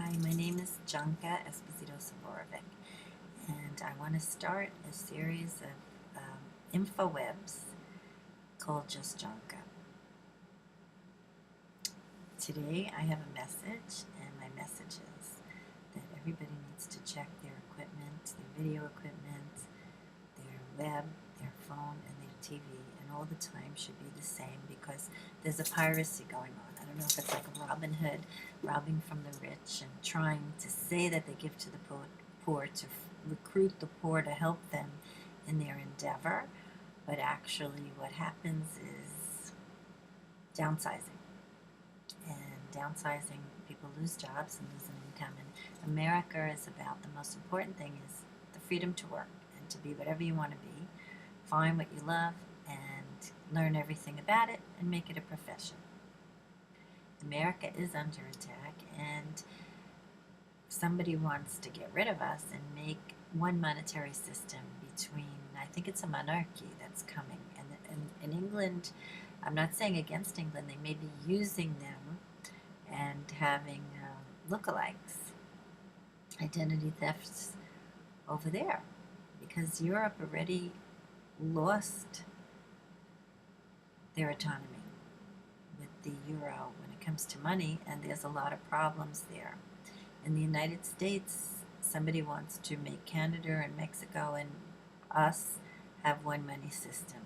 Hi, my name is Janka Esposito-Saborovic, and I want to start a series of infowebs called Just Janka. Today I have a message, and my message is that everybody needs to check their equipment, their video equipment, their web, their phone, and their TV, and all the time should be the same because there's a piracy going on. I don't know if it's like Robin Hood robbing from the rich and trying to say that they give to the poor to recruit the poor to help them in their endeavor, but actually what happens is downsizing. And downsizing, people lose jobs and lose an income. And America is about the most important thing is the freedom to work and to be whatever you want to be, find what you love, and learn everything about it and make it a profession. America is under attack, and somebody wants to get rid of us and make one monetary system between, I think it's a monarchy that's coming. And in England, I'm not saying against England, they may be using them and having lookalikes, identity thefts over there, because Europe already lost their autonomy with the euro when it comes to money, and there's a lot of problems there. In the United States, somebody wants to make Canada and Mexico and us have one money system.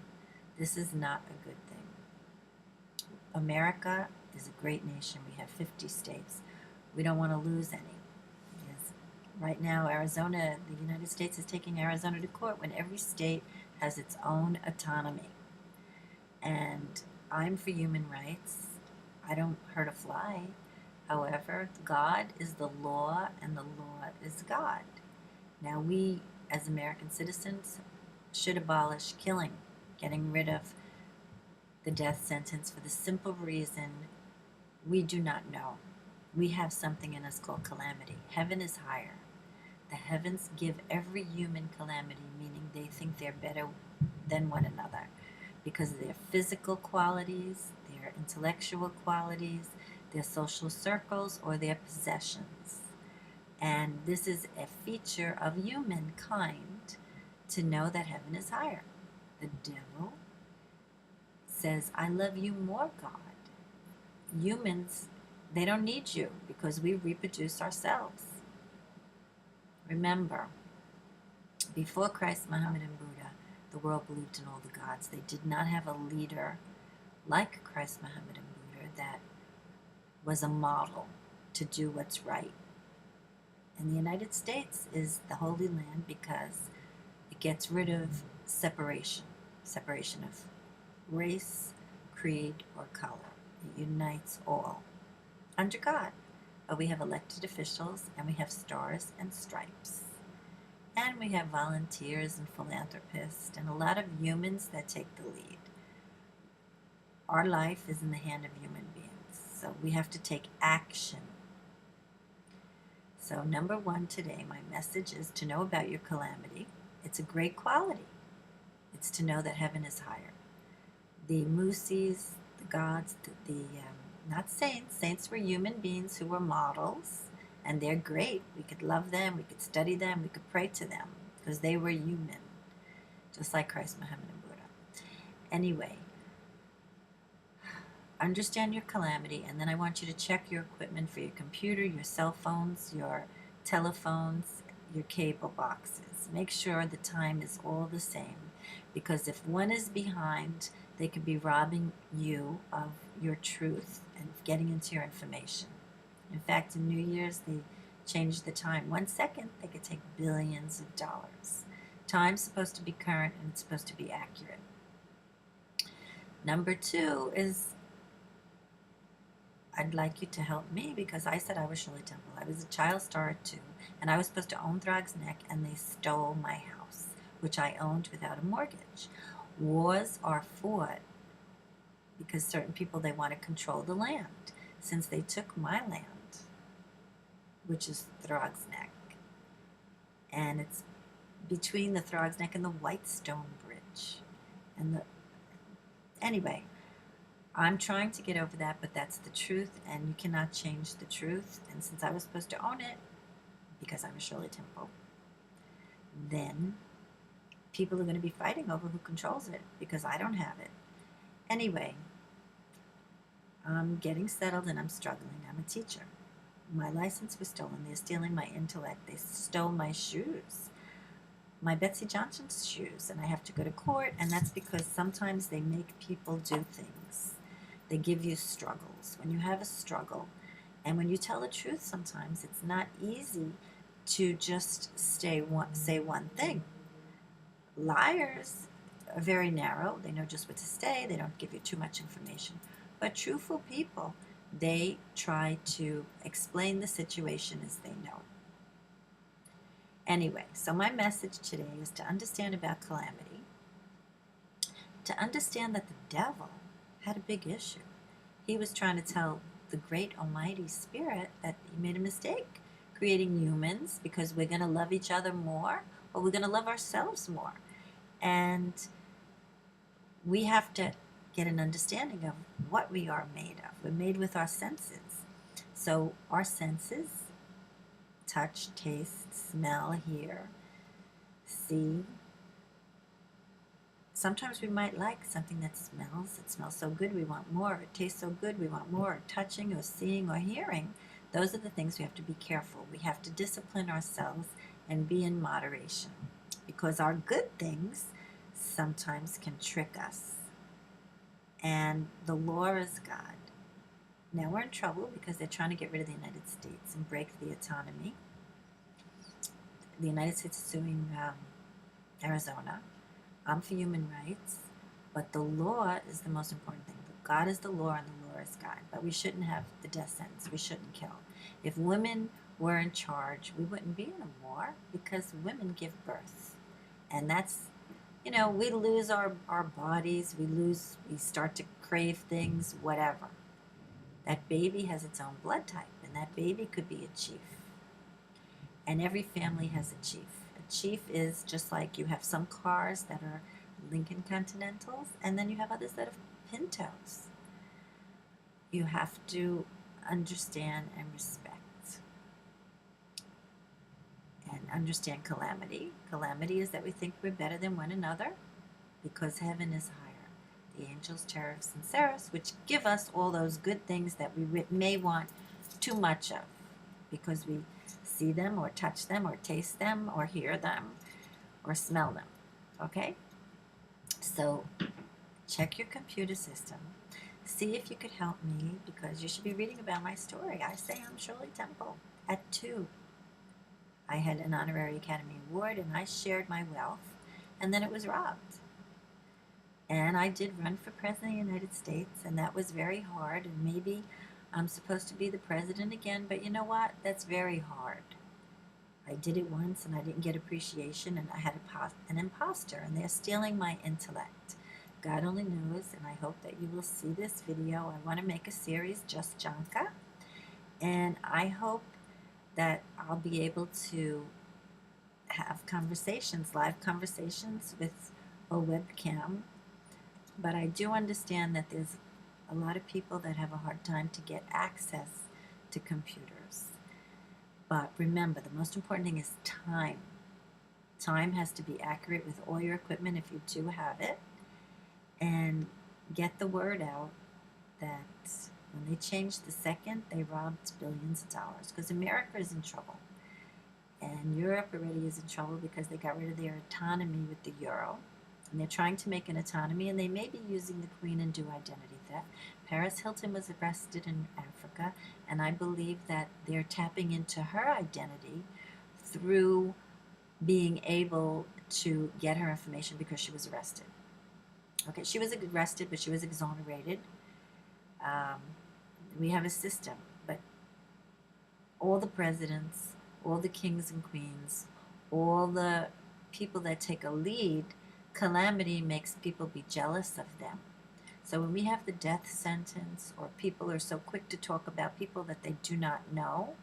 This is not a good thing. America is a great nation. We have 50 states. We don't want to lose any. Because right now, Arizona, the United States is taking Arizona to court when every state has its own autonomy. And I'm for human rights. I don't hurt a fly. However, God is the law and the law is God. Now we, as American citizens, should abolish killing, getting rid of the death sentence for the simple reason we do not know. We have something in us called calamity. Heaven is higher. The heavens give every human calamity, meaning they think they're better than one another because of their physical qualities, their intellectual qualities, their social circles, or their possessions. And this is a feature of humankind to know that heaven is higher. The devil says, I love you more, God. Humans, they don't need you because we reproduce ourselves. Remember, before Christ, Muhammad, and Buddha, the world believed in all the gods. They did not have a leader like Christ, Muhammad, and Buddha that was a model to do what's right. And the United States is the Holy Land because it gets rid of separation of race, creed, or color. It unites all under God. But we have elected officials, and we have stars and stripes. And we have volunteers and philanthropists and a lot of humans that take the lead. Our life is in the hand of human beings, so we have to take action. So number one today, my message is to know about your calamity. It's a great quality. It's to know that heaven is higher. The Musis, the gods, not saints. Saints were human beings who were models, and they're great. We could love them, we could study them, we could pray to them, because they were human, just like Christ, Muhammad, and Buddha. Anyway, understand your calamity, and then I want you to check your equipment for your computer, your cell phones, your telephones, your cable boxes. Make sure the time is all the same, because if one is behind, they could be robbing you of your truth and getting into your information. In fact, in New Year's, they changed the time. 1 second, they could take billions of dollars. Time's supposed to be current, and it's supposed to be accurate. Number two is, I'd like you to help me because I said I was Shirley Temple. I was a child star at 2, and I was supposed to own Throg's Neck, and they stole my house, which I owned without a mortgage. Wars are fought because certain people, they want to control the land. Since they took my land, which is Throg's Neck, and it's between the Throg's Neck and the Whitestone Bridge. Anyway, I'm trying to get over that, but that's the truth, and you cannot change the truth. And since I was supposed to own it, because I'm a Shirley Temple, then people are going to be fighting over who controls it, because I don't have it. Anyway, I'm getting settled and I'm struggling. I'm a teacher. My license was stolen. They're stealing my intellect. They stole my shoes, my Betsy Johnson's shoes, and I have to go to court, and that's because sometimes they make people do things. They give you struggles. When you have a struggle, and when you tell the truth, sometimes it's not easy to just say one thing. Liars are very narrow. They know just what to say. They don't give you too much information. But truthful people, they try to explain the situation as they know it. Anyway, so my message today is to understand about calamity, to understand that the devil had a big issue. He was trying to tell the great almighty spirit that he made a mistake creating humans, because we're going to love each other more, or we're going to love ourselves more. And we have to get an understanding of what we are made of. We're made with our senses. So our senses, touch, taste, smell, hear, see. Sometimes we might like something that smells. It smells so good we want more. It tastes so good we want more. Touching or seeing or hearing. Those are the things we have to be careful. We have to discipline ourselves and be in moderation, because our good things sometimes can trick us. And the law is God. Now we're in trouble because they're trying to get rid of the United States and break the autonomy. The United States is suing Arizona. I'm for human rights, but the law is the most important thing. God is the law and the law is God. But we shouldn't have the death sentence. We shouldn't kill. If women were in charge, we wouldn't be in a war, because women give birth. And that's, we lose our bodies. We start to crave things, whatever. That baby has its own blood type, and that baby could be a chief. And every family has a chief. A chief is just like you have some cars that are Lincoln Continentals, and then you have others that are Pintos. You have to understand and respect. And understand calamity. Calamity is that we think we're better than one another, because heaven is higher. The angels, cherubs, and seraphs, which give us all those good things that we may want too much of, because we see them or touch them or taste them or hear them or smell them. Okay? So check your computer system. See if you could help me, because you should be reading about my story. I say I'm Shirley Temple. At 2, I had an honorary Academy Award, and I shared my wealth, and then it was robbed. And I did run for President of the United States, and that was very hard, and maybe I'm supposed to be the president again, but you know what? That's very hard. I did it once, and I didn't get appreciation, and I had an imposter, and they're stealing my intellect. God only knows, and I hope that you will see this video. I want to make a series, just Janka, and I hope that I'll be able to have conversations, live conversations with a webcam. But I do understand that there's a lot of people that have a hard time to get access to computers. But remember, the most important thing is time. Time has to be accurate with all your equipment if you do have it. And get the word out that when they changed the second, they robbed billions of dollars, because America is in trouble. And Europe already is in trouble because they got rid of their autonomy with the euro. And they're trying to make an autonomy, and they may be using the Queen and do identity theft. Paris Hilton was arrested in Africa, and I believe that they're tapping into her identity through being able to get her information because she was arrested. Okay, she was arrested, but she was exonerated. We have a system, but all the presidents, all the kings and queens, all the people that take a lead, calamity makes people be jealous of them. So when we have the death sentence, or people are so quick to talk about people that they do not know,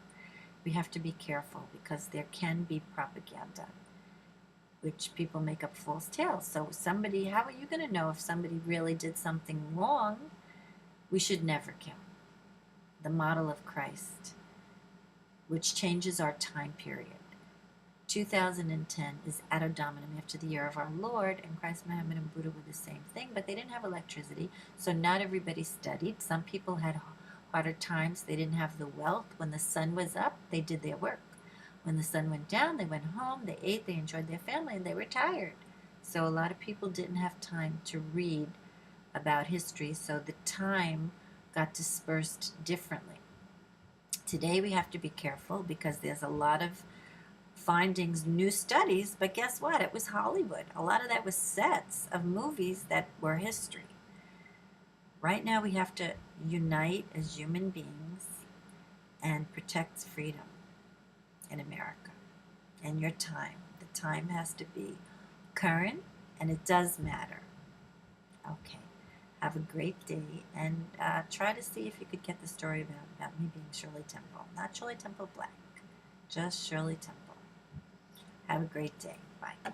we have to be careful, because there can be propaganda, which people make up false tales. So how are you going to know if somebody really did something wrong We should never kill. The model of Christ, which changes our time period. 2010 is Anno Domini, after the year of our Lord, and Christ, Muhammad, and Buddha were the same thing, but they didn't have electricity, so not everybody studied. Some people had harder times. They didn't have the wealth. When the sun was up, they did their work. When the sun went down, they went home, they ate, they enjoyed their family, and they were tired. So a lot of people didn't have time to read about history, so the time got dispersed differently. Today we have to be careful because there's a lot of findings, new studies, but guess what? It was Hollywood. A lot of that was sets of movies that were history. Right now we have to unite as human beings and protect freedom in America. And your time. The time has to be current, and it does matter. Okay. Have a great day, and try to see if you could get the story about me being Shirley Temple. Not Shirley Temple Black, just Shirley Temple. Have a great day. Bye.